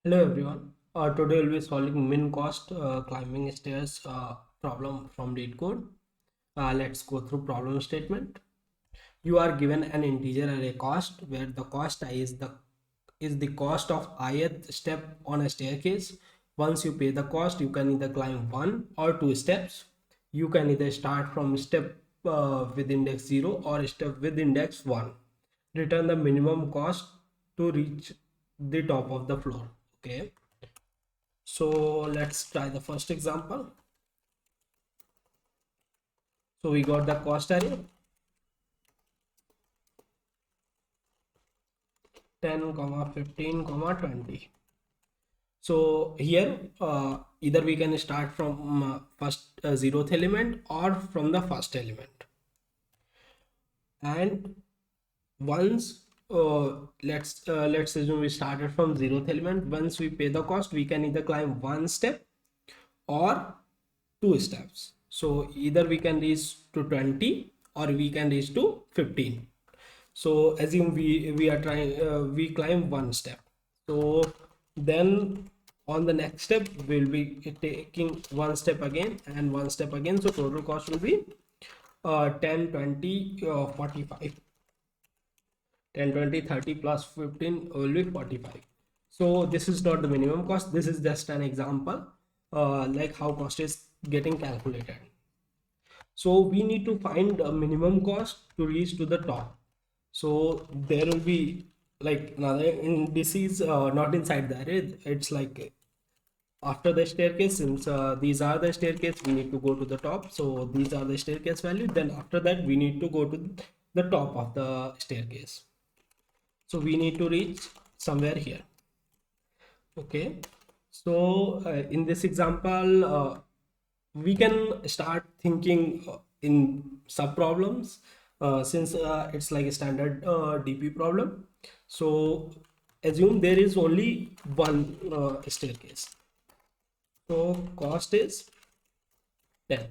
Hello everyone. Today we'll be solving min cost climbing stairs problem from Leetcode. Let's go through problem statement. You are given an integer array cost where the cost I is the cost of ith step on a staircase. Once you pay the cost, you can either climb one or two steps. You can either start from step with index 0 or step with index 1. Return the minimum cost to reach the top of the floor. Okay, so let's try the first example. So we got the cost array 10, 15, 20. So here either we can start from first zeroth element or from the first element. And once let's assume we started from zeroth element. Once we pay the cost, we can either climb one step or two steps. So either we can reach to 20 or we can reach to 15. So assume we are trying we climb one step. So then on the next step we'll be taking one step again and one step again. So total cost will be 10, 20, 45. 10, 20, 30 plus 15 will be 45. So this is not the minimum cost. This is just an example like how cost is getting calculated. So we need to find a minimum cost to reach to the top. So there will be like another indices not inside the array. It's like after the staircase, since these are the staircase, we need to go to the top. So these are the staircase value. Then after that, we need to go to the top of the staircase. So we need to reach somewhere here. Okay, so in this example we can start thinking in sub problems since it's like a standard DP problem. So assume there is only one staircase, so cost is 10.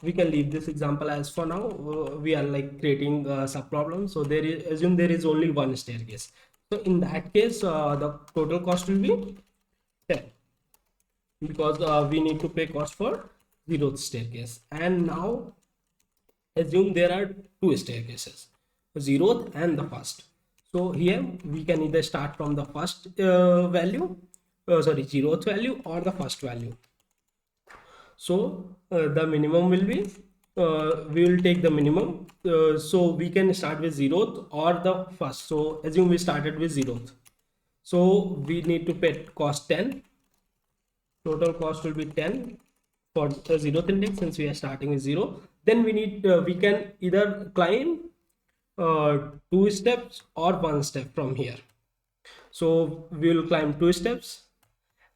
We can leave this example as for now. We are like creating sub problems. So there is, assume there is only one staircase. So in that case the total cost will be 10 because we need to pay cost for zeroth staircase. And now assume there are two staircases, zeroth and the first. So here we can either start from the first value, zeroth value or the first value. So the minimum will be we will take the minimum. So we can start with zeroth or the first. So assume we started with zeroth. So we need to pay cost 10. Total cost will be 10 for the zeroth index since we are starting with 0. Then we need we can either climb two steps or one step from here. So we will climb two steps,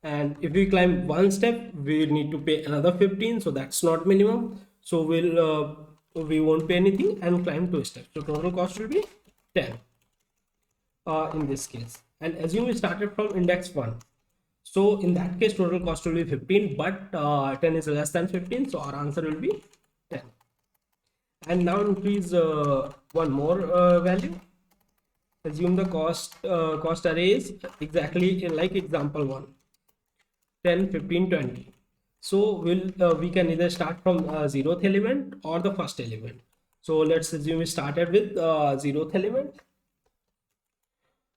and if we climb one step we need to pay another 15. So that's not minimum. So we won't pay anything and climb two steps. So total cost will be 10 in this case. And assume we started from index 1. So in that case total cost will be 15, but 10 is less than 15, so our answer will be 10. And now increase one more value. Assume the cost array is exactly like example 1, 10, 15, 20. So we can either start from zeroth element or the first element. So let's assume we started with zeroth element.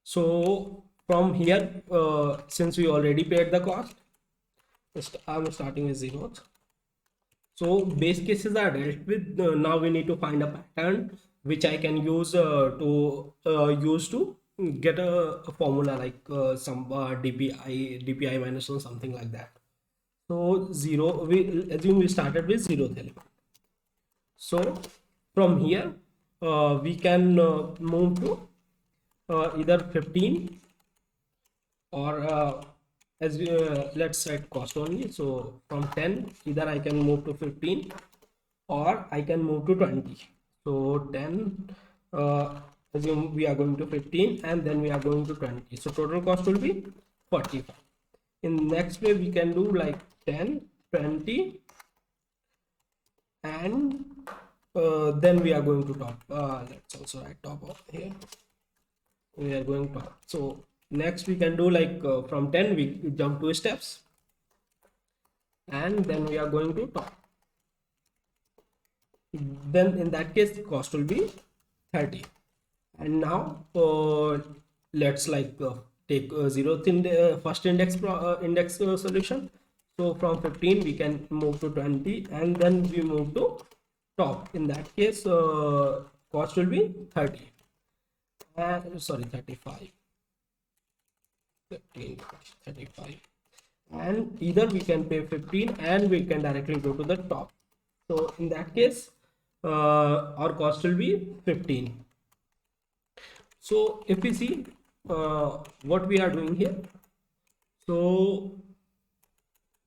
So from here since we already paid the cost, I'm starting with zeroth. So base cases are dealt with. Now we need to find a pattern which I can use to get a formula like some DPI minus or something like that. So zero, we assume we started with zeroth element. So from here we can move to either 15 or as let's set cost only. So from 10 either I can move to 15 or I can move to 20. So 10 assume we are going to 15 and then we are going to 20. So total cost will be 45. In next way we can do like 10, 20 and then we are going to top. Let's also write top over here. We are going top. So Next we can do like from 10 we jump 2 steps, and then we are going to top. Then in that case cost will be 30. And now let's like take first index solution. So from 15 we can move to 20, and then we move to top. In that case cost will be 30, sorry 35, 15, 35. And either we can pay 15 and we can directly go to the top. So in that case our cost will be 15. So if we see what we are doing here, so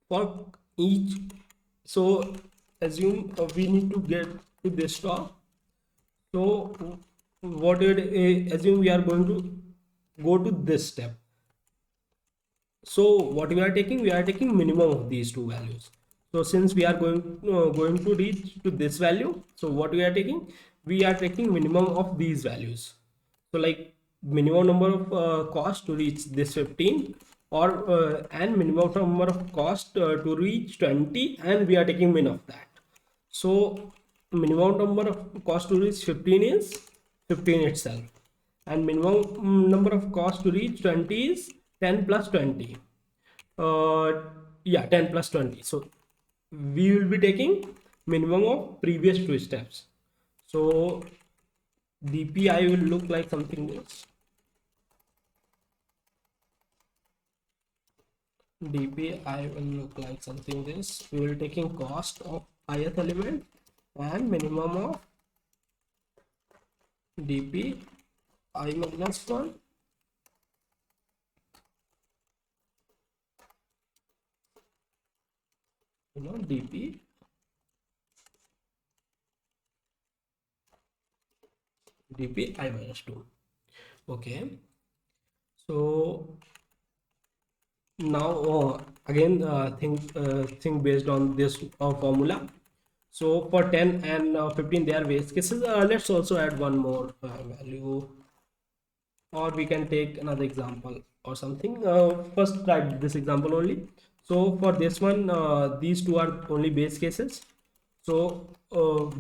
for each, so assume we need to get to this top. So what would assume we are going to go to this step. So what we are taking minimum of these two values. So since we are going to reach to this value, so what we are taking minimum of these values. So like minimum number of cost to reach this 15, or and minimum number of cost to reach 20, and we are taking min of that. So minimum number of cost to reach 15 is 15 itself, and minimum number of cost to reach 20 is 10 plus 20. Yeah, 10 plus 20. So we will be taking minimum of previous two steps. So DPI will look like something this. DPI will look like something this. We will taking cost of ith element and minimum of DP I minus 1 DP I minus 2. Okay, so now again think based on this formula. So for 10 and 15 they are base cases. Let's also add one more value, or we can take another example or something. First try this example only. So for this one these two are only base cases. So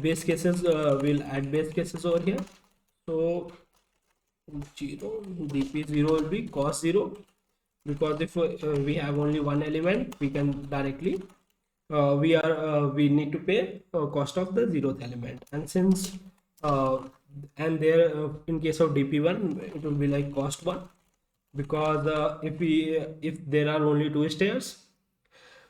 base cases will add base cases over here. So 0 dp 0 will be cos 0, because if we have only one element, we can directly we need to pay cost of the 0th element. And since and there in case of dp1 it will be like cost 1, because if there are only two stairs,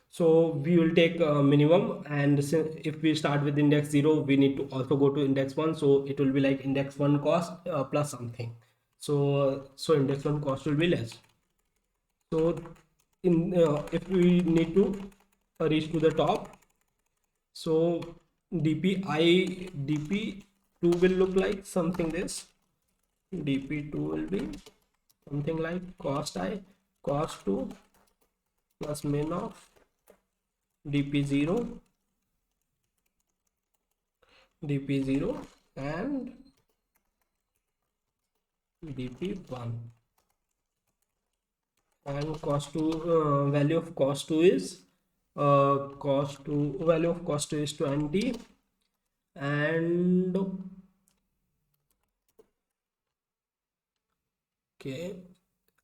so we will take minimum, and if we start with index 0 we need to also go to index 1, so it will be like index 1 cost plus something. So index 1 cost will be less. So in if we need to reach to the top, so dp2 will look like something this. dp2 will be something like cost I cost 2 plus min of dp0 and dp1, and cost 2 value of cost 2 is value of cost 2 is 20, and okay,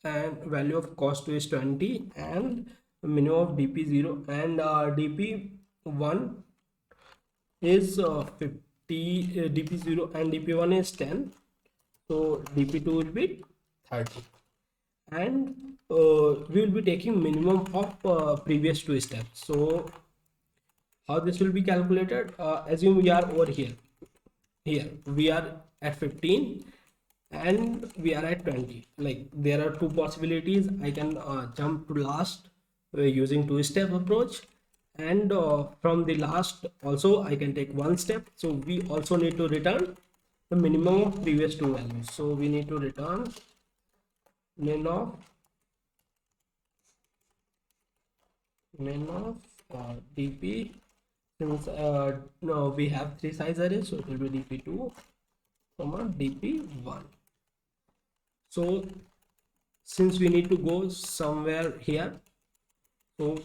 and value of cost 2 is 20, and minimum of dp0 and dp1 is 50, dp0 and dp1 is 10, so dp2 will be 30. And we will be taking minimum of previous two steps. So how this will be calculated? Assume we are over here we are at 15 and we are at 20. Like there are two possibilities. I can jump to last using two-step approach, and from the last also I can take one step. So we also need to return the minimum of previous two values. So we need to return min of dp, since no, we have three size arrays, so it will be dp2 comma dp1. So since we need to go somewhere here, so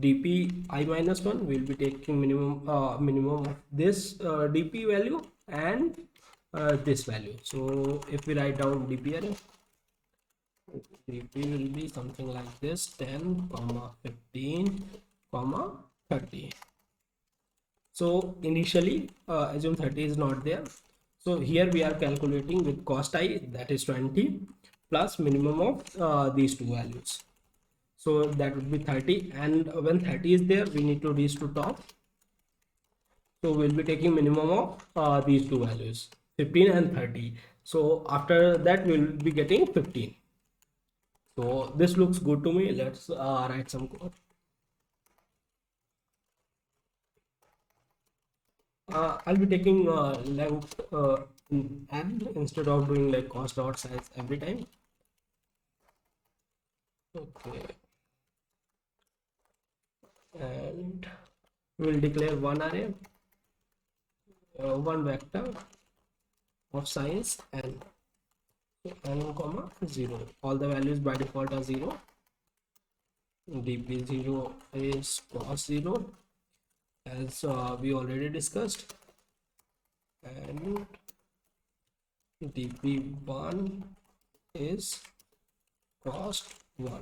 dp I minus 1 will be taking minimum of this dp value and this value. So if we write down dp array, dp will be something like this: 10 comma 15 comma 30. So initially assume 30 is not there, so here we are calculating with cost I, that is 20, plus minimum of these two values, so that would be 30. And when 30 is there, we need to reach to top, so we'll be taking minimum of these two values, 15 and 30. So after that we'll be getting 15. So this looks good to me. Let's write some code. I'll be taking length and instead of doing like cost dot size every time. Okay, and we'll declare one array, one vector of size n, n comma 0. All the values by default are 0. dp0 is cost 0, as we already discussed, and dp1 is cost 1.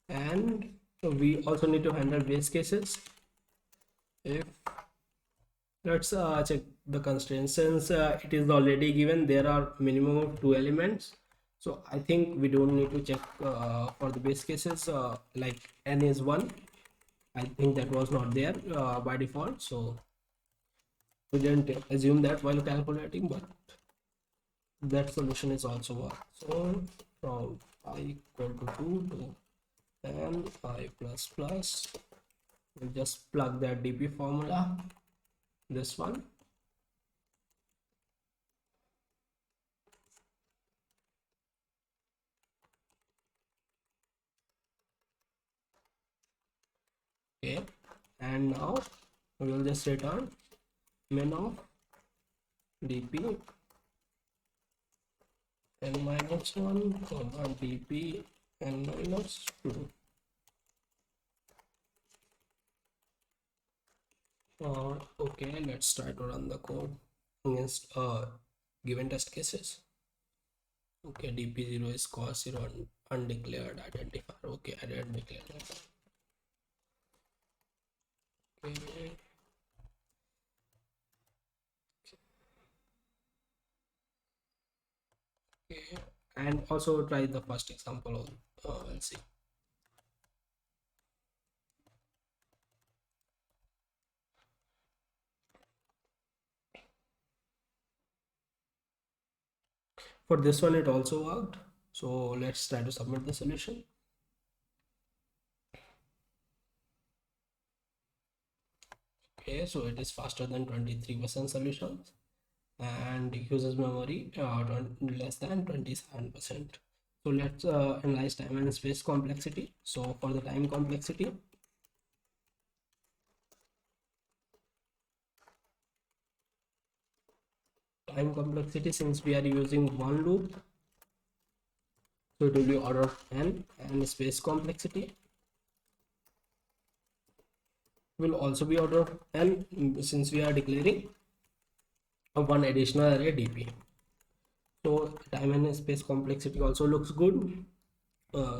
And we also need to handle base cases. If let's check the constraints, since it is already given there are minimum of 2 elements, so I think we don't need to check for the base cases, like n is 1. I think that was not there by default, so we didn't assume that while calculating, but that solution is also work. So from I equal to 2 to and I plus plus, we'll just plug that dp formula, this one. Okay, and now we will just return min of dp n minus 1 comma dp n minus 2. Okay, let's try to run the code against given test cases. Okay, dp0 is cost 0 undeclared identifier. Okay, I didn't declare that. Okay. Okay, and also try the first example. Let's see. For this one it also worked, so let's try to submit the solution. Okay, so it is faster than 23% solutions and uses memory less than 27%. So let's analyze time and space complexity. So for the time complexity, since we are using one loop, so it will be order of n, and space complexity will also be order of n, since we are declaring a one additional array dp. So time and space complexity also looks good.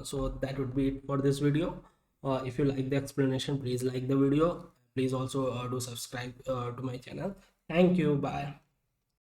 So that would be it for this video. If you like the explanation, please like the video. Please also do subscribe to my channel. Thank you. Bye.